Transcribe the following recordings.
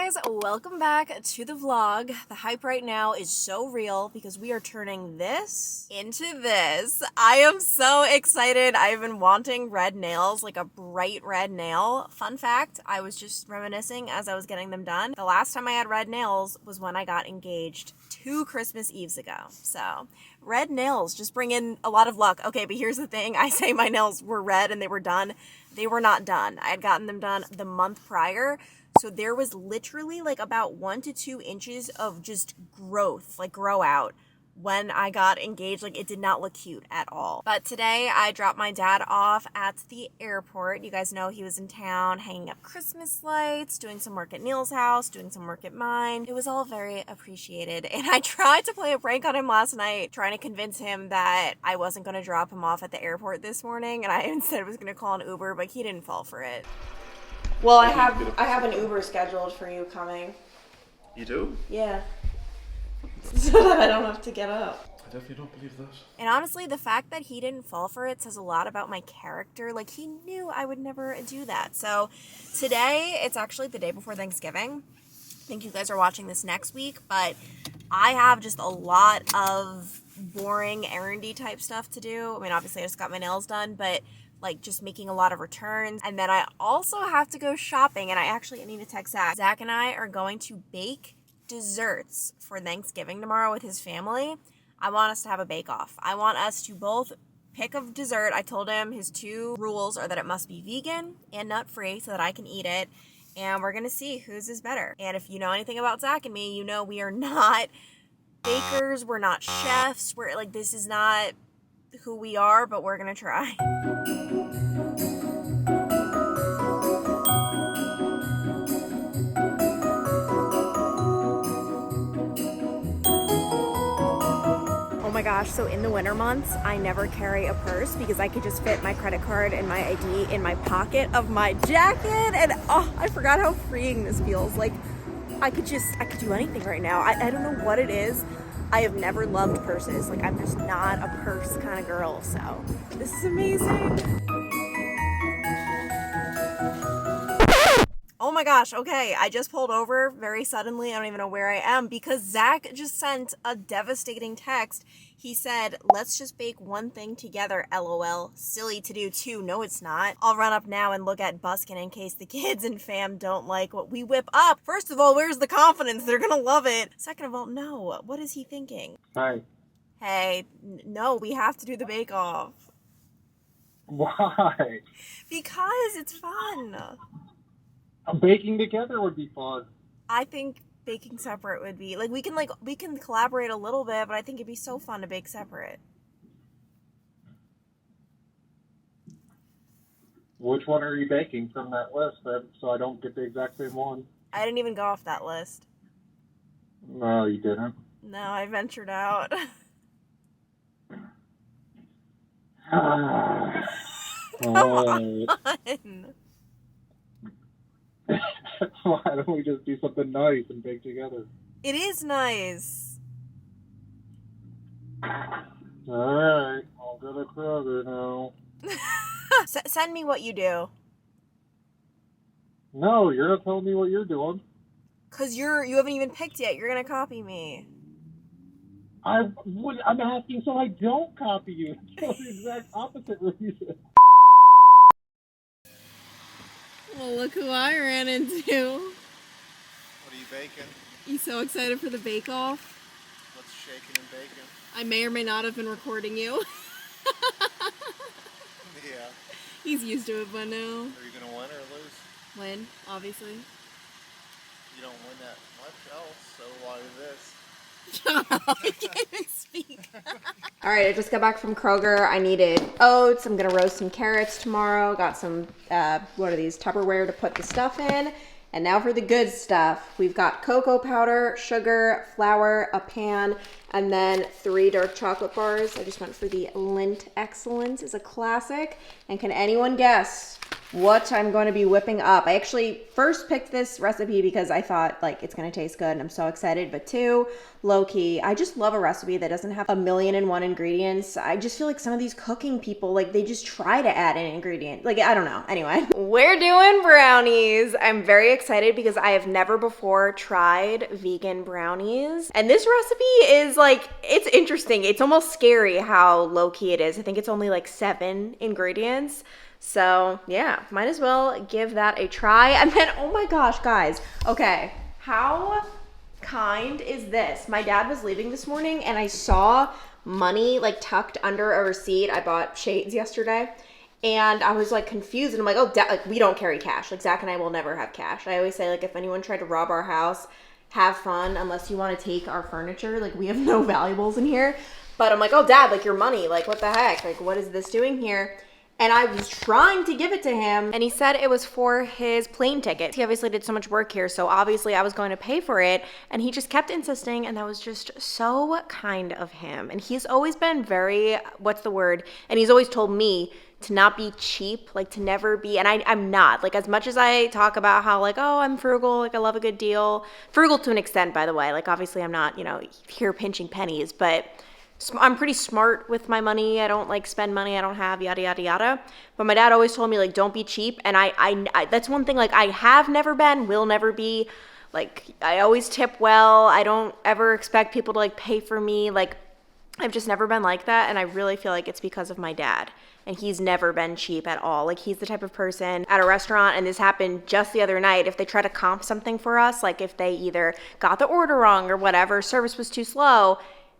guys, welcome back to the vlog. The hype right now is so real because we are turning this into this. I am so excited. I've been wanting red nails, like a bright red nail. Fun fact, I was just reminiscing as I was getting them done. The last time I had red nails was when I got engaged 2 Christmas Eves ago. So red nails just bring in a lot of luck. Okay, but here's the thing. I say my nails were red and they were done. They were not done. I had gotten them done the month prior. So there was literally like about 1 to 2 inches of just growth, like grow out when I got engaged. Like it did not look cute at all. But today I dropped my dad off at the airport. You guys know he was in town hanging up Christmas lights, doing some work at Neil's house, doing some work at mine. It was all very appreciated. And I tried to play a prank on him last night, trying to convince him that I wasn't going to drop him off at the airport this morning. And I instead was going to call an Uber, but he didn't fall for it. Well, I have an Uber scheduled for you coming. You do? Yeah. So that I don't have to get up. I definitely don't believe that. And honestly, the fact that he didn't fall for it says a lot about my character. Like, he knew I would never do that. So today, it's actually the day before Thanksgiving. I think you guys are watching this next week, but I have just a lot of boring errandy type stuff to do. I mean, obviously I just got my nails done, but like just making a lot of returns. And then I also have to go shopping, and I need to text Zach. Zach and I are going to bake desserts for Thanksgiving tomorrow with his family. I want us to have a bake-off. I want us to both pick a dessert. I told him his 2 rules are that it must be vegan and nut-free so that I can eat it. And we're gonna see whose is better. And if you know anything about Zach and me, you know we are not bakers, we're not chefs, we're like, this is not who we are, but we're gonna try. Oh my gosh, so in the winter months, I never carry a purse because I could just fit my credit card and my ID in my pocket of my jacket. And oh, I forgot how freeing this feels. Like, I could do anything right now. I don't know what it is. I have never loved purses. Like, I'm just not a purse kind of girl, so this is amazing. Oh my gosh, okay, I just pulled over very suddenly. I don't even know where I am because Zach just sent a devastating text. He said, let's just bake one thing together, LOL. Silly to do too. No, it's not. I'll run up now and look at Buskin in case the kids and fam don't like what we whip up. First of all, where's the confidence? They're gonna love it. Second of all, no. What is he thinking? Hi. Hey, no, we have to do the bake-off. Why? Because it's fun. Baking together would be fun. I think baking separate would be we can collaborate a little bit, but I think it'd be so fun to bake separate. Which one are you baking from that list then, so I don't get the exact same one? I didn't even go off that list. No, you didn't. No, I ventured out. Come on. Why don't we just do something nice and bake together? It is nice. Alright, I'll go to Kroger now. Send me what you do. No, you're not telling me what you're doing. Cause you haven't even picked yet. You're gonna copy me. I'm asking so I don't copy you. It's the exact opposite reason. Well, look who I ran into. What are you baking? You so excited for the bake-off? What's shaking and baking? I may or may not have been recording you. Yeah. He's used to it by now. Are you going to win or lose? Win, obviously. You don't win that much else, so why this? Shut up, I can't even speak. Alright, I just got back from Kroger. I needed oats. I'm gonna roast some carrots tomorrow. Got some, what are these, Tupperware to put the stuff in. And now for the good stuff. We've got cocoa powder, sugar, flour, a pan, And then 3 dark chocolate bars. I just went for the Lindt Excellence. It's a classic. And can anyone guess what I'm going to be whipping up? I actually first picked this recipe because I thought like it's going to taste good and I'm so excited. But 2, low-key, I just love a recipe that doesn't have 1,000,001 ingredients. I just feel like some of these cooking people, like they just try to add an ingredient. Like, I don't know. Anyway, we're doing brownies. I'm very excited because I have never before tried vegan brownies. And this recipe is like, it's interesting. It's almost scary how low-key it is. I think it's only like 7 ingredients. So yeah, might as well give that a try. And then, oh my gosh, guys. Okay, how kind is this? My dad was leaving this morning and I saw money like tucked under a receipt. I bought shades yesterday and I was like confused and I'm like, oh, like, we don't carry cash. Like Zach and I will never have cash. I always say like if anyone tried to rob our house, have fun unless you want to take our furniture. Like we have no valuables in here. But I'm like, oh dad, like your money, like what the heck? Like what is this doing here? And I was trying to give it to him and he said it was for his plane ticket. He obviously did so much work here, so obviously I was going to pay for it, and he just kept insisting, and that was just so kind of him. And he's always been very, what's the word? And he's always told me to not be cheap, like to never be, and I'm not. Like as much as I talk about how like, oh, I'm frugal, like I love a good deal. Frugal to an extent, by the way. Like obviously I'm not, you know, here pinching pennies, but I'm pretty smart with my money. I don't like spend money I don't have, yada, yada, yada. But my dad always told me like, don't be cheap. And I that's one thing like I have never been, will never be. Like I always tip well. I don't ever expect people to like pay for me. Like I've just never been like that. And I really feel like it's because of my dad. And he's never been cheap at all. Like he's the type of person at a restaurant, and this happened just the other night, if they try to comp something for us, like if they either got the order wrong or whatever, service was too slow,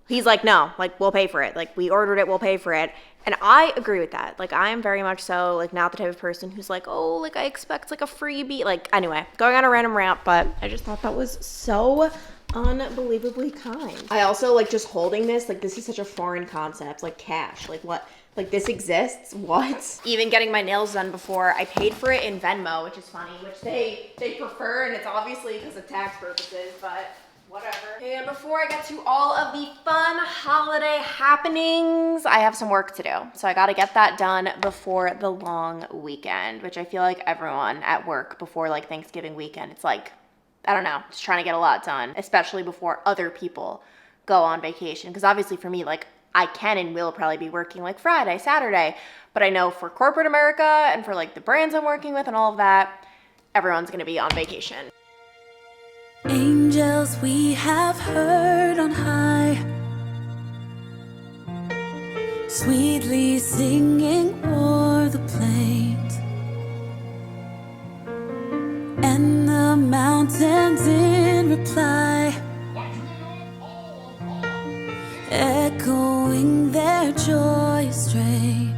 he's like, no, like we'll pay for it. Like we ordered it, we'll pay for it. And I agree with that. Like I am very much so like not the type of person who's like, oh, like I expect like a freebie. Like anyway, going on a random rant, but I just thought that was so unbelievably kind. I also like just holding this, like this is such a foreign concept, like cash, like what? Like this exists? What? Even getting my nails done before, I paid for it in Venmo, which is funny, which they prefer, and it's obviously because of tax purposes, but whatever. And before I get to all of the fun holiday happenings, I have some work to do. So I gotta get that done before the long weekend, which I feel like everyone at work before like Thanksgiving weekend, it's like, I don't know, just trying to get a lot done, especially before other people go on vacation. Because obviously for me, like I can and will probably be working like Friday, Saturday, but I know for corporate America and for like the brands I'm working with and all of that, everyone's gonna be on vacation. Angels we have heard on high, sweetly singing o'er the plains, and the mountains in reply, echoing their joyous strains.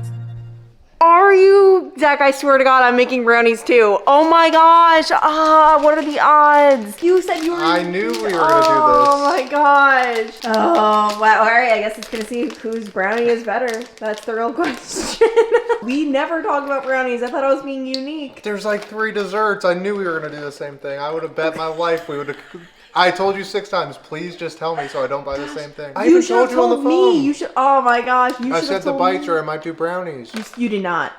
Are you? Zach, I swear to God, I'm making brownies too. Oh my gosh. What are the odds? You said you were. I knew we were gonna do this. Oh my gosh. Oh, wow. All right, I guess it's gonna see whose brownie is better. That's the real question. We never talk about brownies. I thought I was being unique. There's like 3 desserts. I knew we were gonna do the same thing. I would have bet my life we would have. I told you 6 times, please just tell me so I don't buy the same thing. I You even should have told you on the told phone. me. You should. Oh my gosh. You I should said have the told bites me. or I might do brownies. You did not.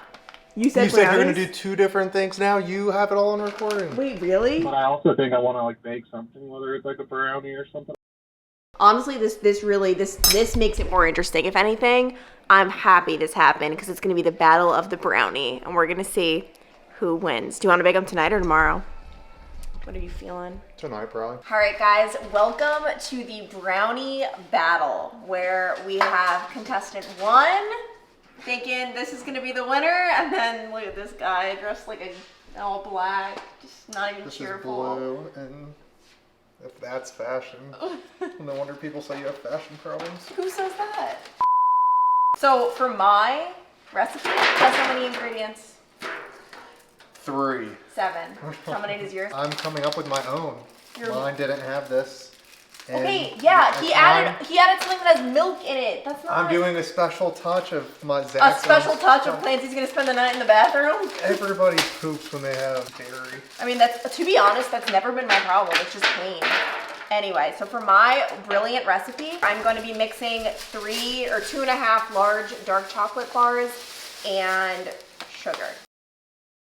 You said You said you're brownies? gonna do 2 different things now. You have it all on recording. Wait, really? But I also think I want to like bake something, whether it's like a brownie or something. Honestly, this makes it more interesting. If anything, I'm happy this happened because it's going to be the battle of the brownie, and we're going to see who wins. Do you want to bake them tonight or tomorrow? What are you feeling? Tonight, probably. All right, guys, welcome to the brownie battle, where we have contestant 1 thinking this is going to be the winner, and then look at this guy dressed like a all black, just not even This cheerful. is blue, and if that's fashion, no wonder people say you have fashion problems. Who says that? So for my recipe, guess how many ingredients? 3. 7. How many is yours? I'm coming up with my own. Mine didn't have this. And Okay, yeah, he added something that has milk in it. That's not. I'm doing a special touch of my a Zach's special own touch of stuff. Clancy's gonna spend the night in the bathroom. Everybody poops when they have dairy. I mean, that's, to be honest, that's never been my problem. It's just pain. Anyway, so for my brilliant recipe, I'm going to be mixing 3 or 2.5 large dark chocolate bars and sugar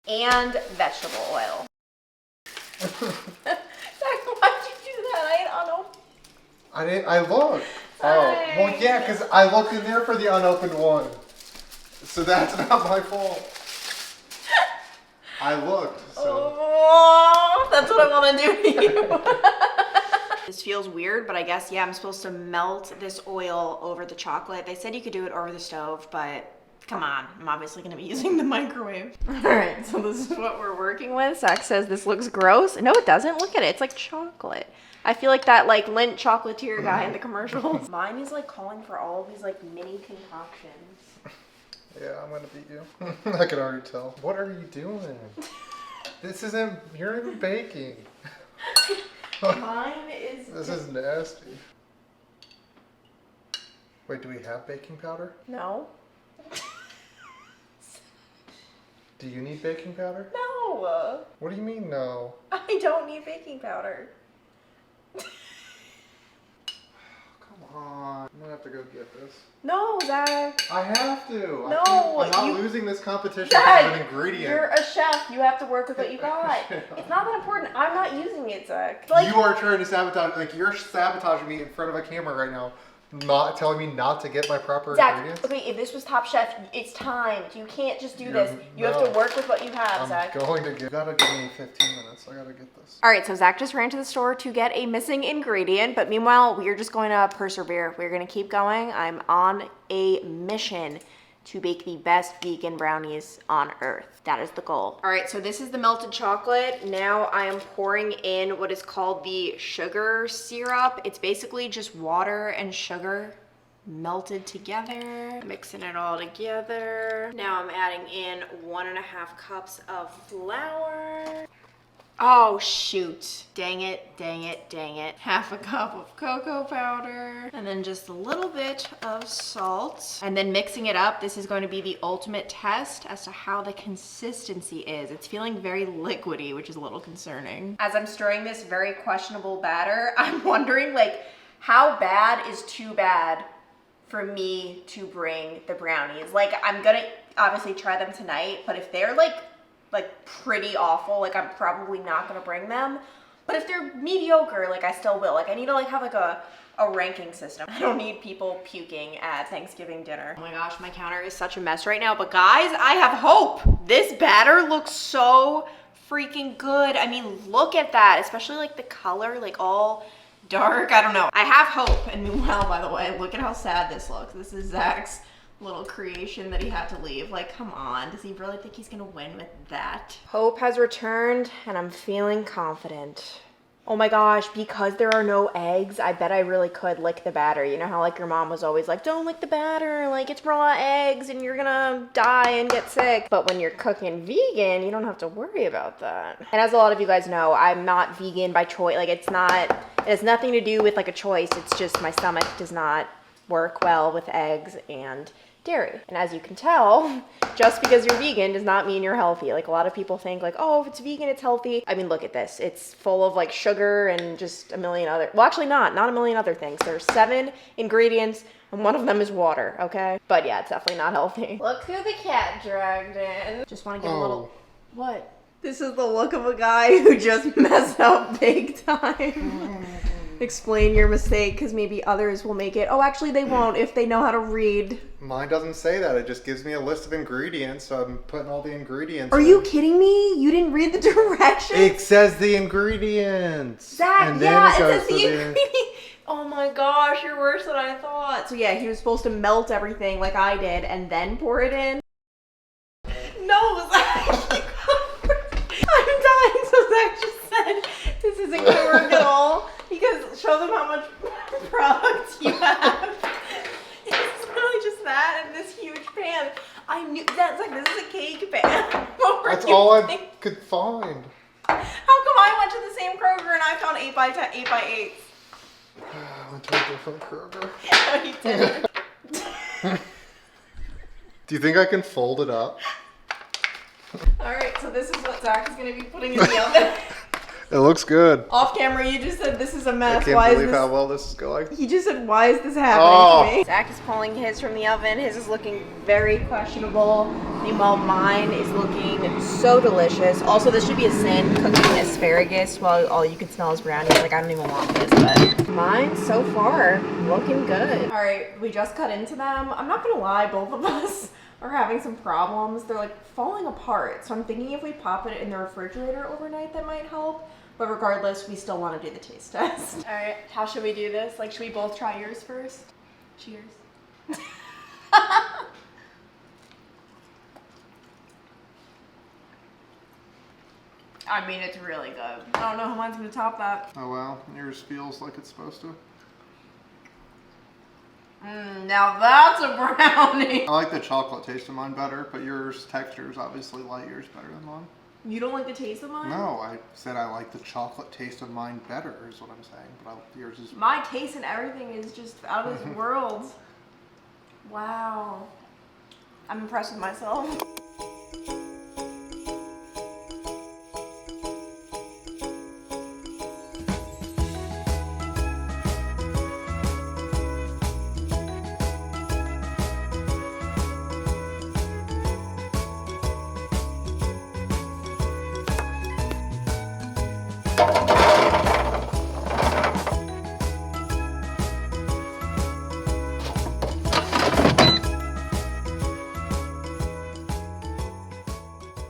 and vegetable oil. Why'd you do that? I don't know. I looked. Oh, well, yeah, because I looked in there for the unopened one. So that's not my fault. I looked, so. Oh, that's what I want to do to you. This feels weird, but I guess, yeah, I'm supposed to melt this oil over the chocolate. They said you could do it over the stove, but come on, I'm obviously going to be using the microwave. All right, so this is what we're working with. Zach says this looks gross. No, it doesn't. Look at it. It's like chocolate. I feel like that like Lindt chocolatier guy in the commercials. Mine is like calling for all of these like mini concoctions. Yeah, I'm gonna beat you. I can already tell. What are you doing? This isn't, you're not even baking. Mine is... This is nasty. Wait, do we have baking powder? No. Do you need baking powder? No. What do you mean no? I don't need baking powder. Come on. I'm gonna have to go get this. No, Zach. I have to. No, I'm not losing this competition Zach, because of an ingredient. You're a chef. You have to work with what you got. It's not that important. I'm not using it, Zach. Like, you are trying to sabotage, like you're sabotaging me in front of a camera right now. Not telling me not to get my proper Zach, ingredients. okay, if this was Top Chef, it's timed. You can't just do You're- this. You have to no. work with what you have, Zach. I'm going to get, you gotta give me 15 minutes. I gotta get this. All right, so Zach just ran to the store to get a missing ingredient, but meanwhile, we are just going to persevere. We're going to keep going. I'm on a mission to bake the best vegan brownies on earth. That is the goal. All right, so this is the melted chocolate. Now I am pouring in what is called the sugar syrup. It's basically just water and sugar melted together, mixing it all together. Now I'm adding in 1.5 cups of flour. Oh shoot, dang it, dang it, dang it. 1/2 cup of cocoa powder, and then just a little bit of salt. And then mixing it up, this is going to be the ultimate test as to how the consistency is. It's feeling very liquidy, which is a little concerning. As I'm stirring this very questionable batter, I'm wondering like, how bad is too bad for me to bring the brownies? Like, I'm gonna obviously try them tonight, but if they're like pretty awful, like I'm probably not gonna bring them. But if they're mediocre, like I still will. Like I need to like have like a ranking system. I don't need people puking at Thanksgiving dinner. Oh my gosh, my counter is such a mess right now. But guys, I have hope. This batter looks so freaking good. I mean, look at that, especially like the color, like all dark. I don't know. I have hope. And meanwhile, by the way, look at how sad this looks. This is Zach's little creation that he had to leave. Like, come on, does he really think he's gonna win with that? Hope has returned and I'm feeling confident. Oh my gosh, because there are no eggs, I bet I really could lick the batter. You know how like your mom was always like, don't lick the batter, like it's raw eggs and you're gonna die and get sick. But when you're cooking vegan, you don't have to worry about that. And as a lot of you guys know, I'm not vegan by choice. Like it has nothing to do with like a choice. It's just my stomach does not work well with eggs and dairy. And as you can tell, just because you're vegan does not mean you're healthy. Like a lot of people think like, oh, if it's vegan, it's healthy. I mean, look at this. It's full of like sugar and just a million other, well, actually not a million other things. There's 7 ingredients and one of them is water, okay? But yeah, it's definitely not healthy. Look who the cat dragged in. Just want to give a little, what? This is the look of a guy who just messed up big time. Explain your mistake because maybe others will make it. Oh, actually they won't if they know how to read. Mine doesn't say that. It just gives me a list of ingredients, so I'm putting all the ingredients Are in. you kidding me? You didn't read the directions? It says the ingredients. Zach, And then yeah, it goes says to the ingredients. Oh my gosh, you're worse than I thought. So yeah, he was supposed to melt everything like I did and then pour it in. No, Zach. I'm dying. So Zach just said this isn't gonna work at all. Because show them how much product you have. It's really just that and this huge pan. I knew that's like this is a cake pan. That's all I could find. How come I went to the same Kroger and I found 8x8s? I went to a different Kroger. No, you didn't. Do you think I can fold it up? All right, so this is what Zach is going to be putting in the oven. It looks good. Off camera, you just said this is a I mess. can't Why believe is this? how well this is going. He just said, why is this happening to me? Zach is pulling his from the oven. His is looking very questionable. Meanwhile, mine is looking so delicious. Also, this should be a sin, cooking asparagus while all you can smell is brownies. Like, I don't even want this, but mine so far looking good. All right, we just cut into them. I'm not gonna lie, both of us are having some problems. They're like falling apart. So I'm thinking if we pop it in the refrigerator overnight, that might help. But regardless, we still want to do the taste test. All right, how should we do this? Like, should we both try yours first? Cheers. I mean, it's really good. I don't know how mine's gonna top that. Oh well, yours feels like it's supposed to. Now that's a brownie. I like the chocolate taste of mine better, but yours texture is obviously light years better than mine. You don't like the taste of mine? No, I said I like the chocolate taste of mine better is what I'm saying, but yours is... My taste and everything is just out of this world. Wow. I'm impressed with myself.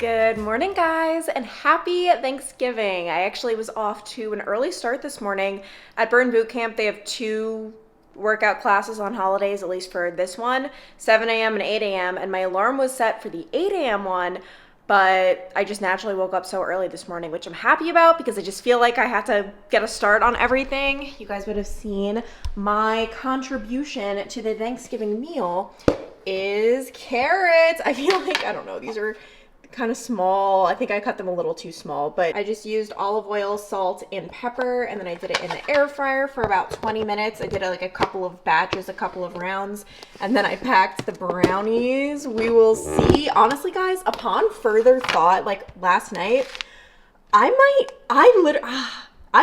Good morning, guys, and happy Thanksgiving. I actually was off to an early start this morning. At Burn Boot Camp, they have 2 workout classes on holidays, at least for this one, 7 a.m. and 8 a.m., and my alarm was set for the 8 a.m. one, but I just naturally woke up so early this morning, which I'm happy about because I just feel like I had to get a start on everything. You guys would have seen my contribution to the Thanksgiving meal is carrots. I feel like, I don't know, these are kind of small. I think I cut them a little too small, but I just used olive oil, salt, and pepper, and then I did it in the air fryer for about 20 minutes. I did like a couple of batches, a couple of rounds, and then I packed the brownies. We will see. Honestly, guys, upon further thought, like last night, I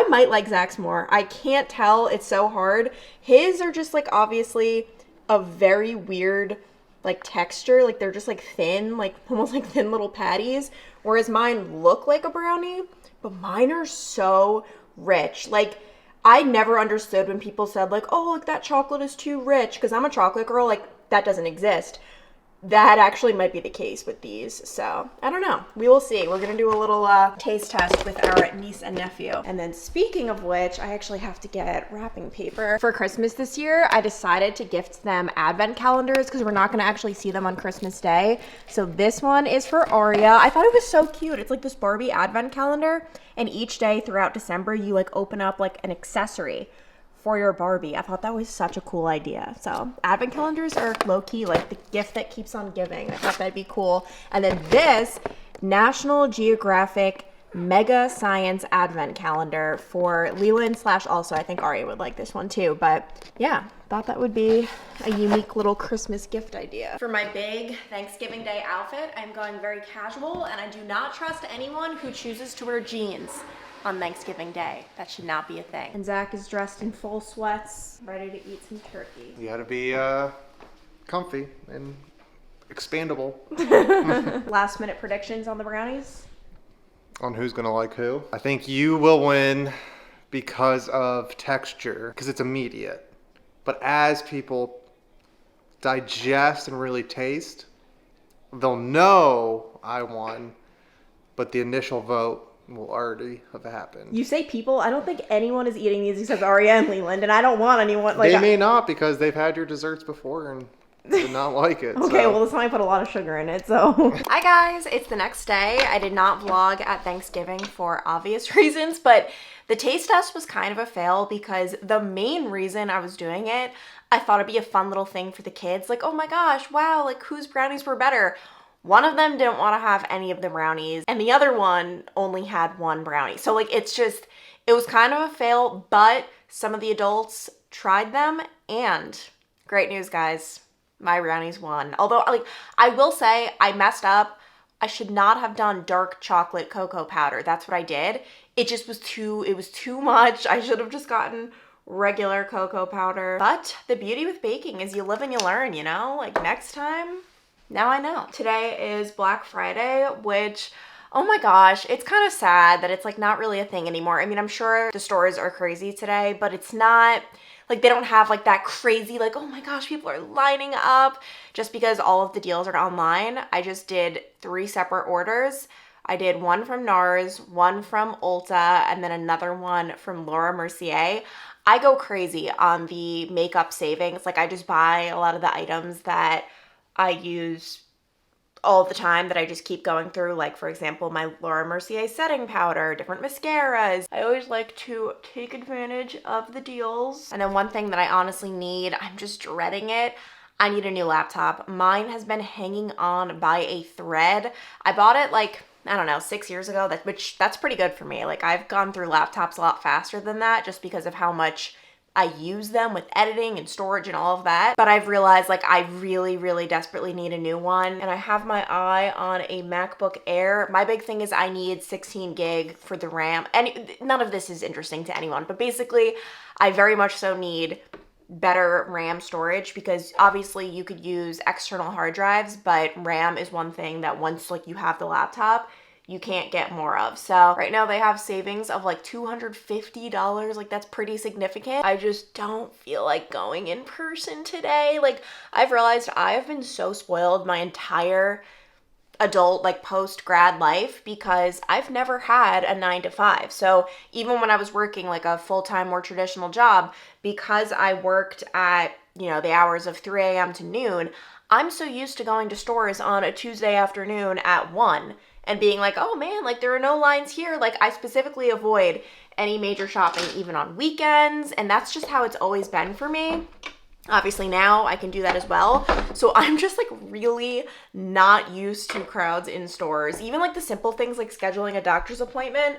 might like Zach's more. I can't tell. It's so hard. His are just like obviously a very weird like texture, like they're just like thin, like almost like thin little patties, whereas mine look like a brownie, but mine are so rich. Like I never understood when people said like, oh, look, that chocolate is too rich, because I'm a chocolate girl, like that doesn't exist. That actually might be the case with these. So I don't know. We will see. We're gonna do a little taste test with our niece and nephew. And then speaking of which, I actually have to get wrapping paper. For Christmas this year, I decided to gift them advent calendars because we're not gonna actually see them on Christmas Day. So this one is for Aria. I thought it was so cute. It's like this Barbie advent calendar, and each day throughout December, you like open up like an accessory for your Barbie. I thought that was such a cool idea. So advent calendars are low-key like the gift that keeps on giving. I thought that'd be cool. And then this National Geographic Mega Science Advent Calendar for Leland / also I think Ari would like this one too. But yeah, thought that would be a unique little Christmas gift idea. For my big Thanksgiving Day outfit, I'm going very casual, and I do not trust anyone who chooses to wear jeans on Thanksgiving Day. That should not be a thing. And Zach is dressed in full sweats, ready to eat some turkey. You gotta be comfy and expandable. Last minute predictions on the brownies? On who's gonna like who? I think you will win because of texture, because it's immediate. But as people digest and really taste, they'll know I won, but the initial vote will already have happened. You say people, I don't think anyone is eating these except Aria and Leland, and I don't want anyone like they may not, because they've had your desserts before and did not like it. Okay, so. well this time I put a lot of sugar in it, so. Hi guys, it's the next day. I did not vlog at Thanksgiving for obvious reasons, but the taste test was kind of a fail because the main reason I was doing it, I thought it'd be a fun little thing for the kids. Like, oh my gosh, wow, like whose brownies were better? One of them didn't want to have any of the brownies, and the other one only had one brownie. So like, it's just, it was kind of a fail, but some of the adults tried them, and great news, guys, my brownies won. Although, like, I will say I messed up. I should not have done dark chocolate cocoa powder. That's what I did. It just was it was too much. I should have just gotten regular cocoa powder. But the beauty with baking is you live and you learn, you know? Like next time, now I know. Today is Black Friday, which, oh my gosh, it's kind of sad that it's like not really a thing anymore. I mean, I'm sure the stores are crazy today, but it's not like they don't have like that crazy, like, oh my gosh, people are lining up just because all of the deals are online. I just did 3 separate orders. I did one from NARS, one from Ulta, and then another one from Laura Mercier. I go crazy on the makeup savings. Like I just buy a lot of the items that I use all the time that I just keep going through, like for example my Laura Mercier setting powder, different mascaras. I always like to take advantage of the deals. And then one thing that I honestly need, I'm just dreading it, I need a new laptop. Mine has been hanging on by a thread. I bought it like, I don't know, 6 years ago, which that's pretty good for me. Like I've gone through laptops a lot faster than that just because of how much I use them with editing and storage and all of that. But I've realized like I really, really desperately need a new one. And I have my eye on a MacBook Air. My big thing is I need 16 gig for the RAM. And none of this is interesting to anyone, but basically I very much so need better RAM storage because obviously you could use external hard drives, but RAM is one thing that once like you have the laptop, you can't get more of. So right now they have savings of like $250. Like that's pretty significant. I just don't feel like going in person today. Like I've realized I have been so spoiled my entire adult like post-grad life because I've never had a 9 to 5. So even when I was working like a full-time more traditional job, because I worked at, you know, the hours of 3 a.m. to noon, I'm so used to going to stores on a Tuesday afternoon at 1 and being like, oh man, like there are no lines here. Like I specifically avoid any major shopping even on weekends, and that's just how it's always been for me. Obviously now I can do that as well. So I'm just like really not used to crowds in stores. Even like the simple things like scheduling a doctor's appointment,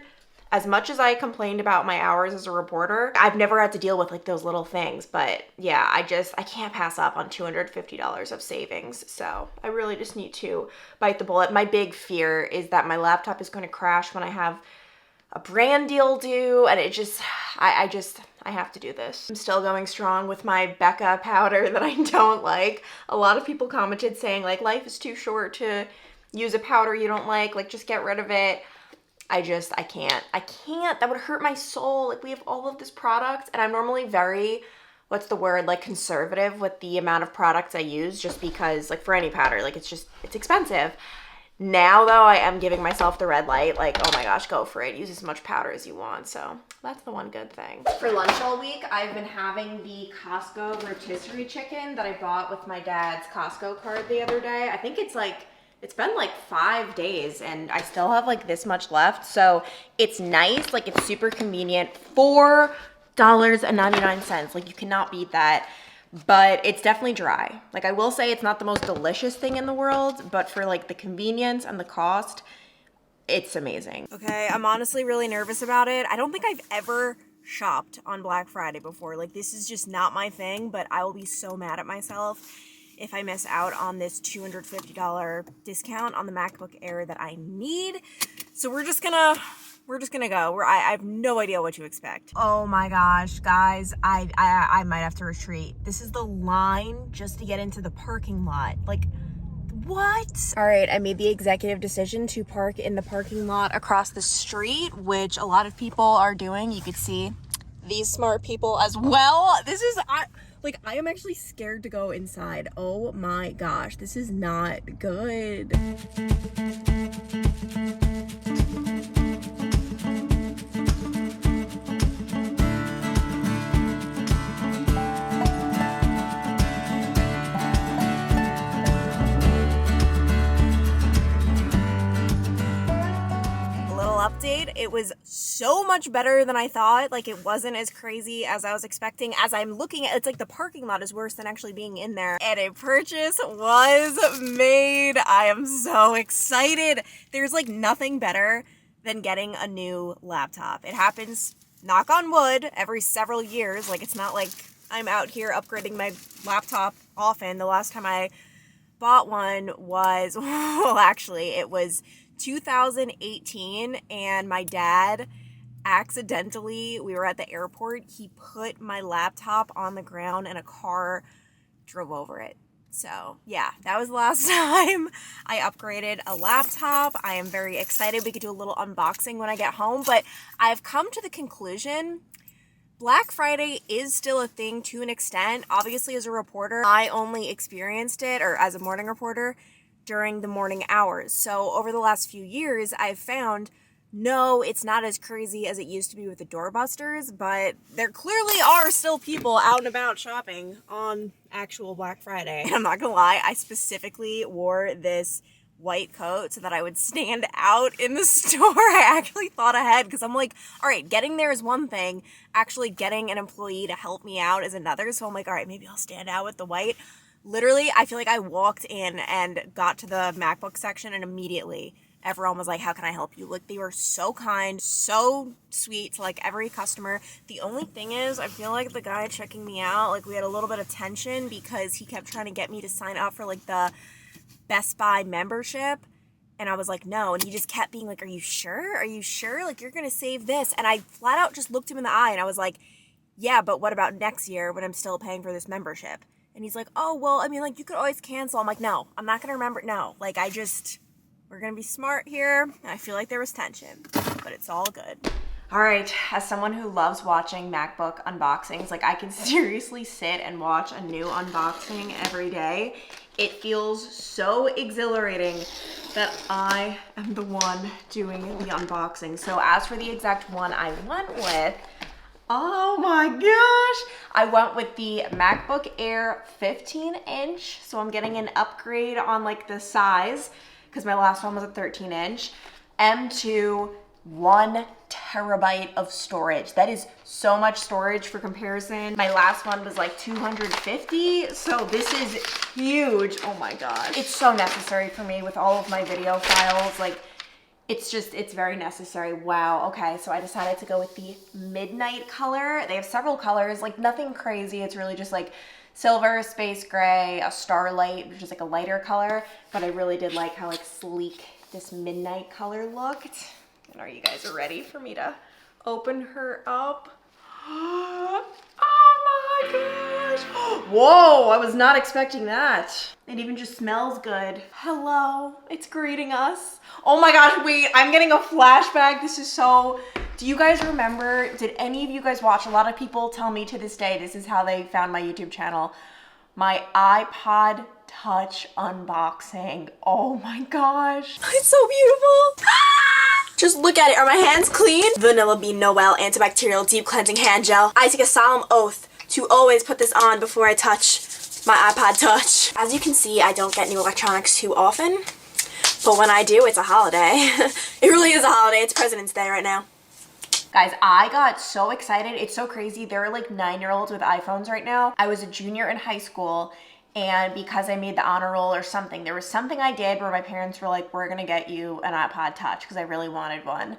as much as I complained about my hours as a reporter, I've never had to deal with like those little things. But yeah, I can't pass up on $250 of savings. So I really just need to bite the bullet. My big fear is that my laptop is going to crash when I have a brand deal due, and it just, I have to do this. I'm still going strong with my Becca powder that I don't like. A lot of people commented saying like, life is too short to use a powder you don't like just get rid of it. I can't. That would hurt my soul. Like we have all of this product, and I'm normally very, what's the word, like conservative with the amount of products I use just because like for any powder, like it's expensive. Now though, I am giving myself the red light, like, oh my gosh, go for it. Use as much powder as you want. So that's the one good thing. For lunch all week, I've been having the Costco rotisserie chicken that I bought with my dad's Costco card the other day. I think it's been like 5 days and I still have like this much left. So it's nice, like it's super convenient. $4.99. Like you cannot beat that. But it's definitely dry. Like I will say it's not the most delicious thing in the world, but for like the convenience and the cost, it's amazing. Okay, I'm honestly really nervous about it. I don't think I've ever shopped on Black Friday before. Like this is just not my thing, but I will be so mad at myself if I miss out on this $250 discount on the MacBook Air that I need. So we're just gonna go. I have no idea what to expect. Oh my gosh, guys, I might have to retreat. This is the line just to get into the parking lot. Like, what? All right, I made the executive decision to park in the parking lot across the street, which a lot of people are doing. You could see these smart people as well. I am actually scared to go inside. Oh my gosh, this is not good. Update, it was so much better than I thought. Like it wasn't as crazy as I was expecting. As I'm looking at, it's like the parking lot is worse than actually being in there. And a purchase was made. I am so excited. There's like nothing better than getting a new laptop. It happens, knock on wood, every several years. Like it's not like I'm out here upgrading my laptop often. The last time I bought one was, well actually it was 2018, and my dad accidentally, we were at the airport, he put my laptop on the ground and a car drove over it. So yeah, that was the last time I upgraded a laptop. I am very excited. We could do a little unboxing when I get home, but I've come to the conclusion Black Friday is still a thing to an extent. Obviously, as a reporter, I only experienced it, or as a morning reporter, during the morning hours. So over the last few years, I've found, no, it's not as crazy as it used to be with the doorbusters, but there clearly are still people out and about shopping on actual Black Friday. And I'm not gonna lie, I specifically wore this white coat so that I would stand out in the store. I actually thought ahead because I'm like, all right, getting there is one thing, actually getting an employee to help me out is another. So I'm like, all right, maybe I'll stand out with the white. Literally, I feel like I walked in and got to the MacBook section and immediately everyone was like, how can I help you? Like, they were so kind, so sweet to like every customer. The only thing is, I feel like the guy checking me out, like we had a little bit of tension because he kept trying to get me to sign up for like the Best Buy membership. And I was like, no. And he just kept being like, are you sure? Are you sure? Like, you're going to save this. And I flat out just looked him in the eye and I was like, yeah, but what about next year when I'm still paying for this membership? And he's like, oh, well, I mean, like, you could always cancel. I'm like, no, I'm not going to remember. No, like, we're going to be smart here. And I feel like there was tension, but it's all good. All right, as someone who loves watching MacBook unboxings, like I can seriously sit and watch a new unboxing every day. It feels so exhilarating that I am the one doing the unboxing. So as for the exact one I went with, oh my gosh, I went with the MacBook Air 15-inch. So I'm getting an upgrade on like the size because my last one was a 13-inch. M2, 1 terabyte of storage. That is so much storage for comparison. My last one was like 250, so this is huge. Oh my gosh. It's so necessary for me with all of my video files. Like, it's very necessary. Wow, okay, so I decided to go with the midnight color. They have several colors, like nothing crazy. It's really just like silver, space gray, a starlight, which is like a lighter color, but I really did like how like sleek this midnight color looked. And are you guys ready for me to open her up? Oh my gosh. Whoa, I was not expecting that. It even just smells good. Hello, it's greeting us. Oh my gosh, wait, I'm getting a flashback. This is so, do you guys remember, did any of you guys watch? A lot of people tell me to this day, this is how they found my YouTube channel. My iPod Touch unboxing. Oh my gosh. It's so beautiful. Just look at it. Are my hands clean? Vanilla Bean Noel Antibacterial Deep Cleansing Hand Gel. I take a solemn oath to always put this on before I touch my iPod Touch. As you can see, I don't get new electronics too often, but when I do, it's a holiday. It really is a holiday. It's President's Day right now. Guys, I got so excited. It's so crazy. There are like 9-year-olds with iPhones right now. I was a junior in high school, and because I made the honor roll or something, there was something I did where my parents were like, we're gonna get you an iPod Touch because I really wanted one.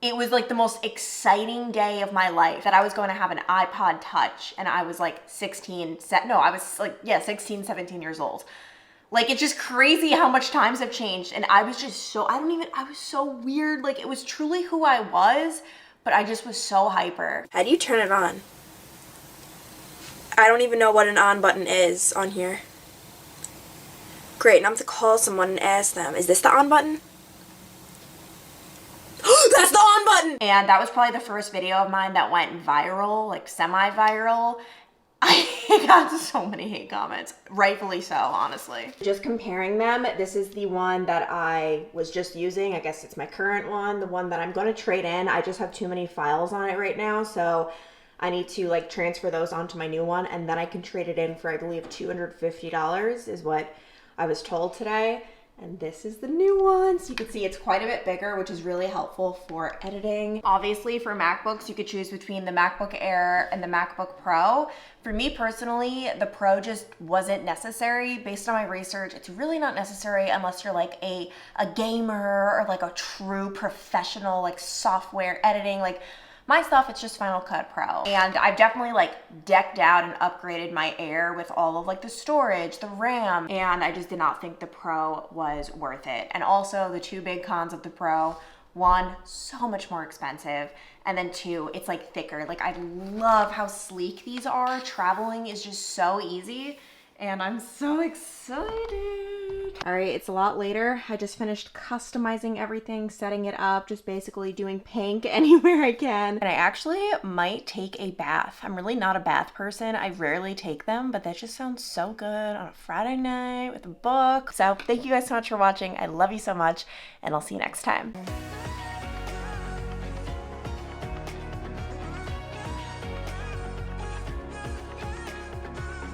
It was like the most exciting day of my life that I was going to have an iPod Touch, and I was like 16, 17 years old. Like, it's just crazy how much times have changed, and I was just so, I was so weird. Like, it was truly who I was, but I just was so hyper. How do you turn it on? I don't even know what an on button is on here. Great, now I'm to call someone and ask them, is this the on button? That's the on button! And that was probably the first video of mine that went viral, like semi-viral. I got so many hate comments, rightfully so, honestly. Just comparing them, this is the one that I was just using. I guess it's my current one, the one that I'm gonna trade in. I just have too many files on it right now, so I need to like transfer those onto my new one, and then I can trade it in for, I believe, $250 is what I was told today. And this is the new one. So you can see it's quite a bit bigger, which is really helpful for editing. Obviously for MacBooks, you could choose between the MacBook Air and the MacBook Pro. For me personally, the Pro just wasn't necessary. Based on my research, it's really not necessary unless you're like a gamer or like a true professional, like software editing. Like my stuff, it's just Final Cut Pro. And I've definitely like decked out and upgraded my Air with all of like the storage, the RAM, and I just did not think the Pro was worth it. And also the two big cons of the Pro, one, so much more expensive, and then two, it's like thicker. Like I love how sleek these are. Traveling is just so easy, and I'm so excited. All right, it's a lot later. I just finished customizing everything, setting it up, just basically doing pink anywhere I can. And I actually might take a bath. I'm really not a bath person. I rarely take them, but that just sounds so good on a Friday night with a book. So thank you guys so much for watching. I love you so much, and I'll see you next time.